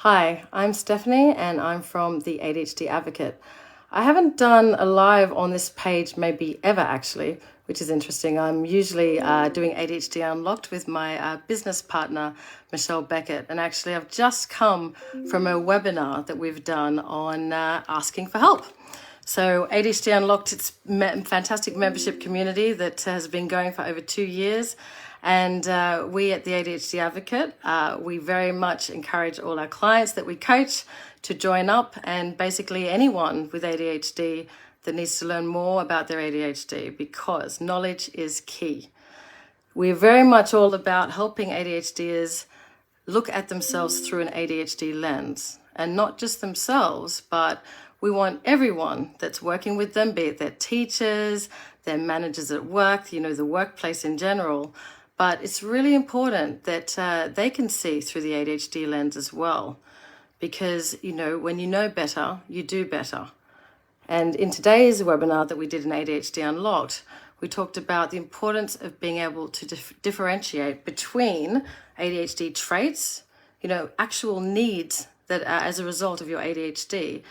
Hi, I'm Stephanie and I'm from the ADHD Advocate. I haven't done a live on this page maybe ever actually, which is interesting. I'm usually doing ADHD Unlocked with my business partner, Michelle Beckett. And actually I've just come from a webinar that we've done on asking for help. So ADHD Unlocked, it's a fantastic membership community that has been going for over 2 years. And we at the ADHD Advocate, we very much encourage all our clients that we coach to join up, and basically anyone with ADHD that needs to learn more about their ADHD, because knowledge is key. We're very much all about helping ADHDers look at themselves through an ADHD lens, and not just themselves, but we want everyone that's working with them, be it their teachers, their managers at work, the workplace in general. But it's really important that they can see through the ADHD lens as well, because, when you know better, you do better. And in today's webinar that we did in ADHD Unlocked, we talked about the importance of being able to differentiate between ADHD traits, actual needs that are as a result of your ADHD,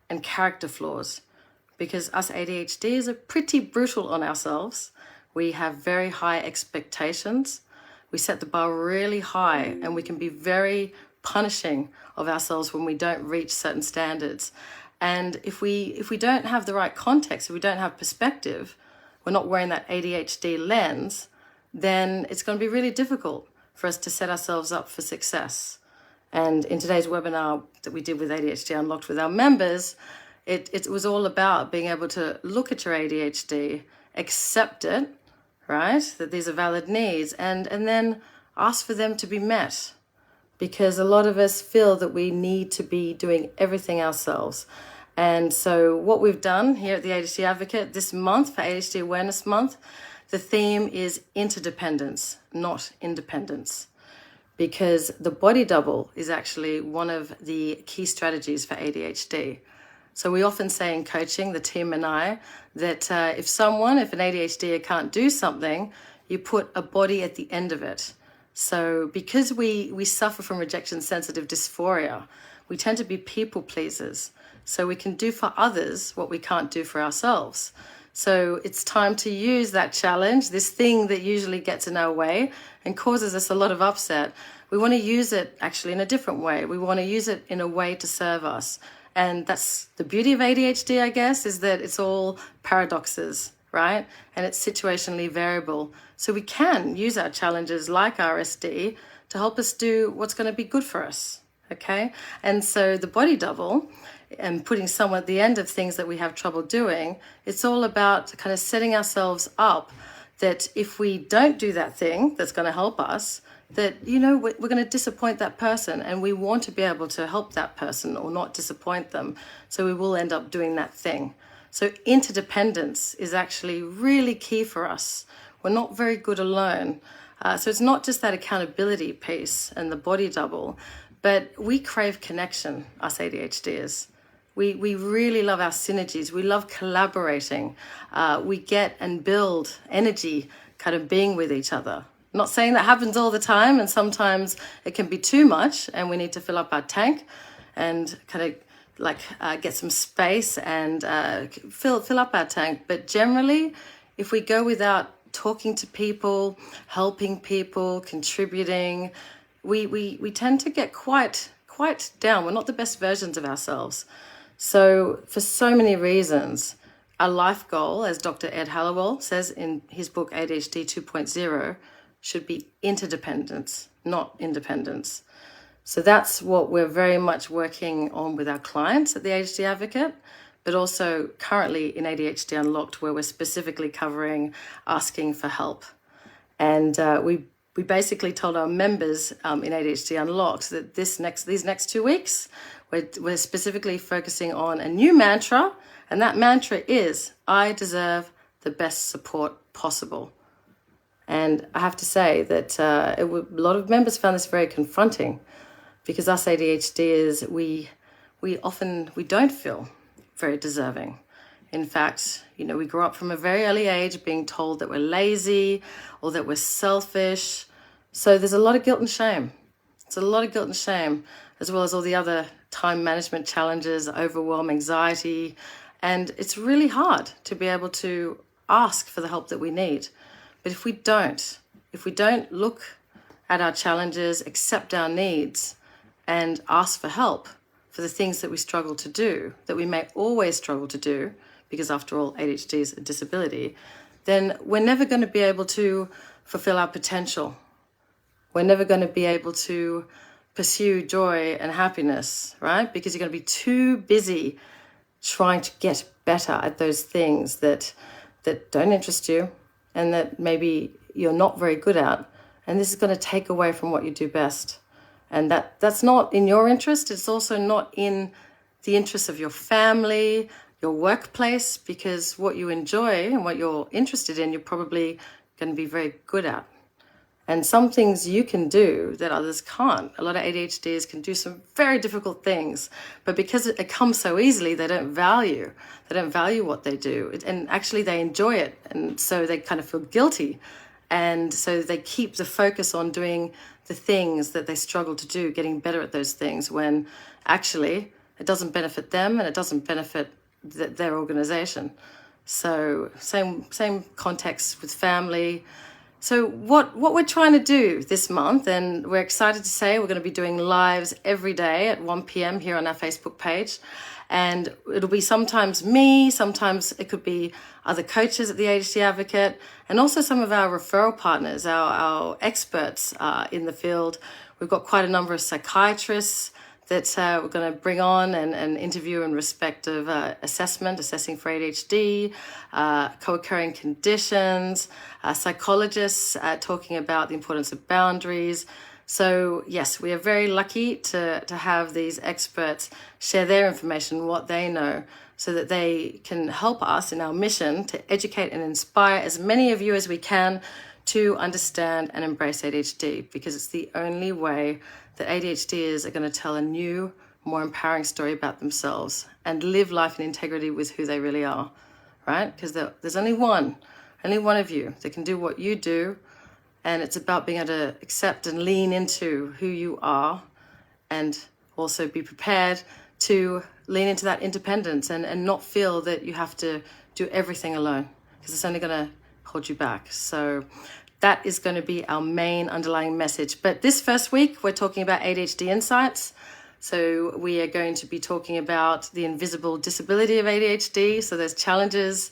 and character flaws. Because us ADHDs are pretty brutal on ourselves. We have very high expectations. We set the bar really high, and we can be very punishing of ourselves when we don't reach certain standards. And if we don't have the right context, if we don't have perspective, we're not wearing that ADHD lens, then it's going to be really difficult for us to set ourselves up for success. And in today's webinar that we did with ADHD Unlocked with our members, it was all about being able to look at your ADHD, accept it, right? That these are valid needs, and then ask for them to be met. Because a lot of us feel that we need to be doing everything ourselves. And so what we've done here at the ADHD Advocate this month for ADHD Awareness Month, the theme is interdependence, not independence. Because the body double is actually one of the key strategies for ADHD. So we often say in coaching, the team and I, that if an ADHDer can't do something, you put a body at the end of it. So because we suffer from rejection-sensitive dysphoria, we tend to be people pleasers. So we can do for others what we can't do for ourselves. So it's time to use that challenge, this thing that usually gets in our way and causes us a lot of upset. We want to use it actually in a different way. We want to use it in a way to serve us. And that's the beauty of ADHD, I guess, is that it's all paradoxes, right? And it's situationally variable. So we can use our challenges like RSD to help us do what's going to be good for us, okay? And so the body double and putting someone at the end of things that we have trouble doing, it's all about kind of setting ourselves up that if we don't do that thing that's going to help us, that, we're going to disappoint that person, and we want to be able to help that person or not disappoint them. So we will end up doing that thing. So interdependence is actually really key for us. We're not very good alone. So it's not just that accountability piece and the body double, but we crave connection, us ADHDers. We really love our synergies. We love collaborating. We get and build energy kind of being with each other. I'm not saying that happens all the time, and sometimes it can be too much and we need to fill up our tank and kind of get some space and fill up our tank. But generally, if we go without talking to people, helping people, contributing, we tend to get quite down. We're not the best versions of ourselves. So for so many reasons, our life goal, as Dr. Ed Hallowell says in his book ADHD 2.0, should be interdependence, not independence. So that's what we're very much working on with our clients at the ADHD Advocate, but also currently in ADHD Unlocked, where we're specifically covering asking for help. And we basically told our members in ADHD Unlocked that these next 2 weeks, we're specifically focusing on a new mantra, and that mantra is, I deserve the best support possible. And I have to say that a lot of members found this very confronting, because us ADHDers, we don't feel very deserving. In fact, we grew up from a very early age being told that we're lazy or that we're selfish. So there's a lot of guilt and shame It's a lot of guilt and shame, as well as all the other time management challenges, overwhelm, anxiety. And it's really hard to be able to ask for the help that we need. But if we don't look at our challenges, accept our needs, and ask for help for the things that we struggle to do, that we may always struggle to do, because after all, ADHD is a disability, then we're never going to be able to fulfill our potential. We're never going to be able to pursue joy and happiness, right? Because you're going to be too busy trying to get better at those things that don't interest you and that maybe you're not very good at. And this is going to take away from what you do best. And that's not in your interest. It's also not in the interest of your family, your workplace, because what you enjoy and what you're interested in, you're probably going to be very good at. And some things you can do that others can't. A lot of ADHDers can do some very difficult things, but because it comes so easily, they don't value what they do. And actually they enjoy it. And so they kind of feel guilty. And so they keep the focus on doing the things that they struggle to do, getting better at those things, when actually it doesn't benefit them and it doesn't benefit their organization. So same context with family. So what we're trying to do this month, and we're excited to say we're going to be doing lives every day at 1 p.m. here on our Facebook page. And it'll be sometimes me, sometimes it could be other coaches at the ADHD Advocate, and also some of our referral partners, our experts in the field. We've got quite a number of psychiatrists that we're going to bring on and interview in respect of assessing for ADHD, co-occurring conditions, psychologists talking about the importance of boundaries. So yes, we are very lucky to have these experts share their information, what they know, so that they can help us in our mission to educate and inspire as many of you as we can to understand and embrace ADHD, because it's the only way that ADHDers are going to tell a new, more empowering story about themselves and live life in integrity with who they really are, right? Because there's only one of you that can do what you do, and it's about being able to accept and lean into who you are and also be prepared to lean into that independence and not feel that you have to do everything alone, because it's only going to hold you back. So that is going to be our main underlying message. But this first week, we're talking about ADHD Insights. So we are going to be talking about the invisible disability of ADHD. So there's challenges,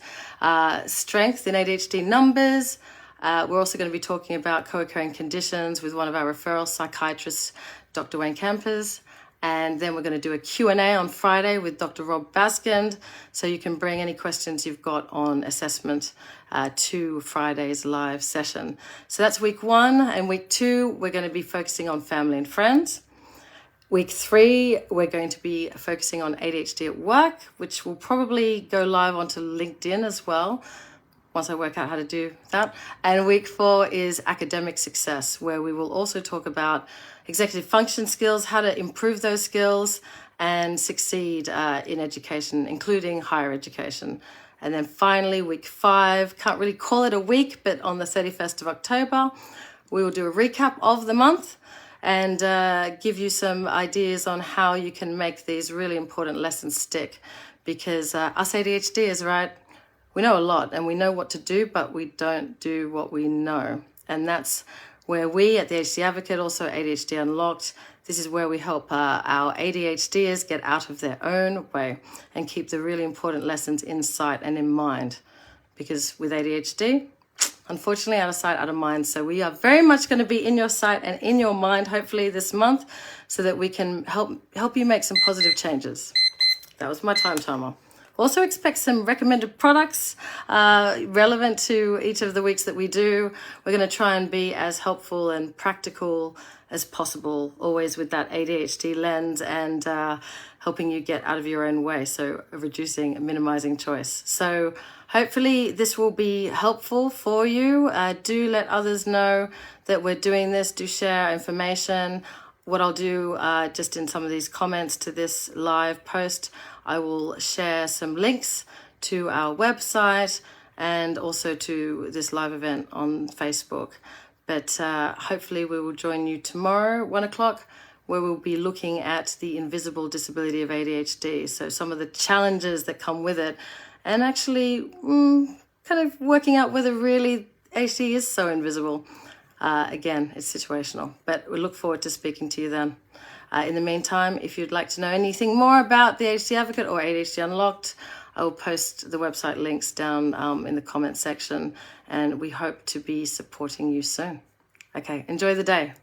strength in ADHD numbers. We're also going to be talking about co-occurring conditions with one of our referral psychiatrists, Dr. Wayne Campers. And then we're going to do a Q&A on Friday with Dr. Rob Baskind. So you can bring any questions you've got on assessment to Friday's live session. So that's week 1. And week 2, we're going to be focusing on family and friends. Week 3, we're going to be focusing on ADHD at work, which will probably go live onto LinkedIn as well, once I work out how to do that. And week 4 is academic success, where we will also talk about executive function skills, how to improve those skills and succeed in education, including higher education. And then finally, week 5, can't really call it a week, but on the 31st of October, we will do a recap of the month and give you some ideas on how you can make these really important lessons stick. Because us ADHDers, right, we know a lot and we know what to do, but we don't do what we know. And that's where we at the ADHD Advocate, also ADHD Unlocked, this is where we help our ADHDers get out of their own way and keep the really important lessons in sight and in mind. Because with ADHD, unfortunately, out of sight, out of mind. So we are very much going to be in your sight and in your mind, hopefully this month, so that we can help you make some positive changes. That was my time timer. Also expect some recommended products relevant to each of the weeks that we do. We're going to try and be as helpful and practical as possible, always with that ADHD lens and helping you get out of your own way. So reducing and minimizing choice. So hopefully this will be helpful for you. Do let others know that we're doing this. Do share information. What I'll do just in some of these comments to this live post, I will share some links to our website and also to this live event on Facebook. But hopefully we will join you tomorrow, 1 o'clock, where we'll be looking at the invisible disability of ADHD. So some of the challenges that come with it, and actually kind of working out whether really ADHD is so invisible. Again, it's situational, but we look forward to speaking to you then. In the meantime, if you'd like to know anything more about the ADHD Advocate or ADHD Unlocked, I will post the website links down in the comments section, and we hope to be supporting you soon. Okay, enjoy the day.